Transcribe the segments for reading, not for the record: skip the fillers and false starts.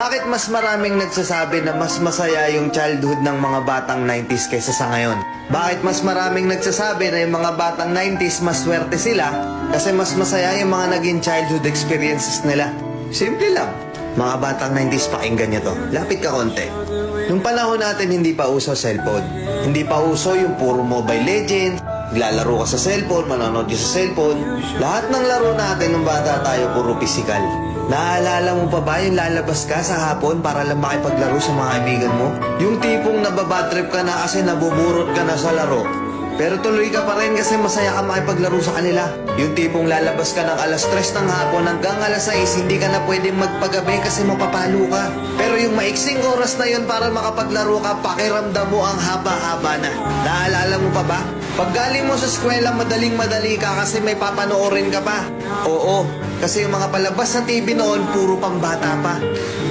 Bakit mas maraming nagsasabi na mas masaya yung childhood ng mga batang 90s kaysa sa ngayon? Bakit mas maraming nagsasabi na yung mga batang 90s mas swerte sila kasi mas masaya yung mga naging childhood experiences nila? Simple lang. Mga batang 90s, pakinggan nyo to. Lapit ka konti. Nung panahon natin hindi pa uso cellphone. Hindi pa uso yung puro Mobile Legends, naglalaro ka sa cellphone, manonood ka sa cellphone. Lahat ng laro natin nung bata tayo puro physical. Naalala mo pa ba yung lalabas ka sa hapon para lang makipaglaro sa mga kaibigan mo? Yung tipong nababadtrip ka na kasi nabuburot ka na sa laro. Pero tuloy ka pa rin kasi masaya ka makipaglaro sa kanila. Yung tipong lalabas ka ng alas 3 ng hapon hanggang alas 6, hindi ka na pwedeng magpagabi kasi mapapalo ka. Pero yung maiksing oras na yun para makapaglaro ka, pakiramdam mo ang haba-haba na. Naalala mo pa ba? Pag galing mo sa eskwela, madaling-madali ka kasi may papanoorin ka pa. Oo, kasi yung mga palabas sa TV noon, puro pambata pa.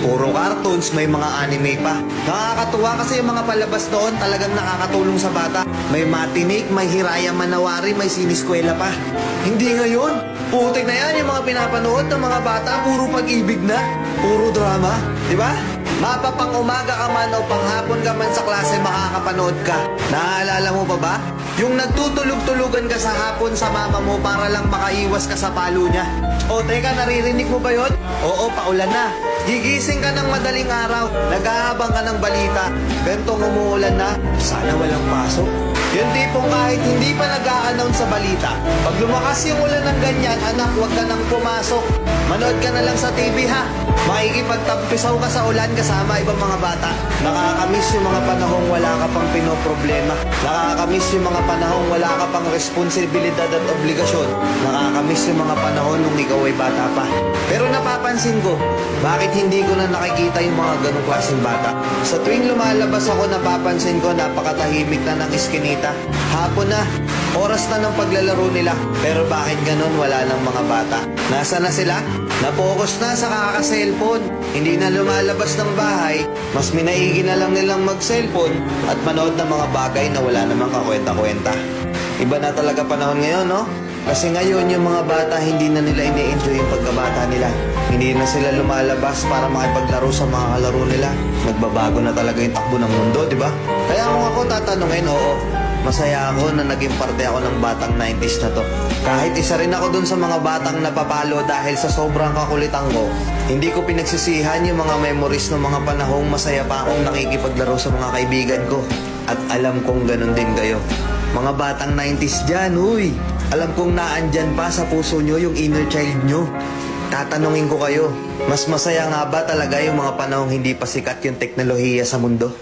Puro cartoons, may mga anime pa. Nakakatuwa kasi yung mga palabas noon talagang nakakatulong sa bata. May matinik, may Hiraya Manawari, may siniskwela pa. Hindi ngayon. Putik na yan yung mga pinapanood ng mga bata, puro pag-ibig na. Puro drama. Di ba? Mapapang umaga ka man o panghapon ka man sa klase, makakapanood ka. Naaalala mo pa ba? Yung nagtutulog-tulugan ka sa hapon sa mama mo para lang makaiwas ka sa palo niya. O teka, naririnig mo ba yun? Oo, paulan na. Gigising ka ng madaling araw, nag-aabang ka ng balita. Bentong umuulan na, sana walang pasok. Yung tipong kahit hindi pa nag-a-announce sa balita, pag lumakas yung ulan ng ganyan, anak, huwag ka nang pumasok. Manood ka na lang sa TV ha. Makikipagtampisaw ka sa ulan kasama ibang mga bata. Nakakamiss yung mga panahong wala ka pang pinoproblema. Nakakamiss yung mga panahong wala ka pang responsibilidad at obligasyon. Nakakamiss yung mga panahon nung ikaw ay bata pa. Pero napapansin ko, bakit hindi ko na nakikita yung mga ganong klaseng bata? Sa tuwing lumalabas ako, napapansin ko napakatahimik na ng iskinita. Hapon na, oras na ng paglalaro nila. Pero bakit ganon wala ng mga bata? Nasa na sila? Napokus na sa kaka-cellphone. Hindi na lumalabas ng bahay. Mas minaigi na lang nilang mag-cellphone at manood ng mga bagay na wala namang kakwenta-kwenta. Iba na talaga panahon ngayon, no? Kasi ngayon yung mga bata hindi na nila ini-enjoy yung pagkabata nila. Hindi na sila lumalabas para makipaglaro sa mga kalaro nila. Nagbabago na talaga yung takbo ng mundo, di ba? Kaya kung ako tatanungin, oo, masaya ako na naging parte ako ng batang 90s na to. Kahit isa rin ako dun sa mga batang napapalo dahil sa sobrang kakulitan ko, hindi ko pinagsisihan yung mga memories ng mga panahong masaya pa akong nakikipaglaro sa mga kaibigan ko. At alam kong ganun din kayo. Mga batang 90s dyan, huy! Alam kong naandyan pa sa puso nyo yung inner child nyo. Tatanungin ko kayo, mas masaya nga ba talaga yung mga panahong hindi pa sikat yung teknolohiya sa mundo?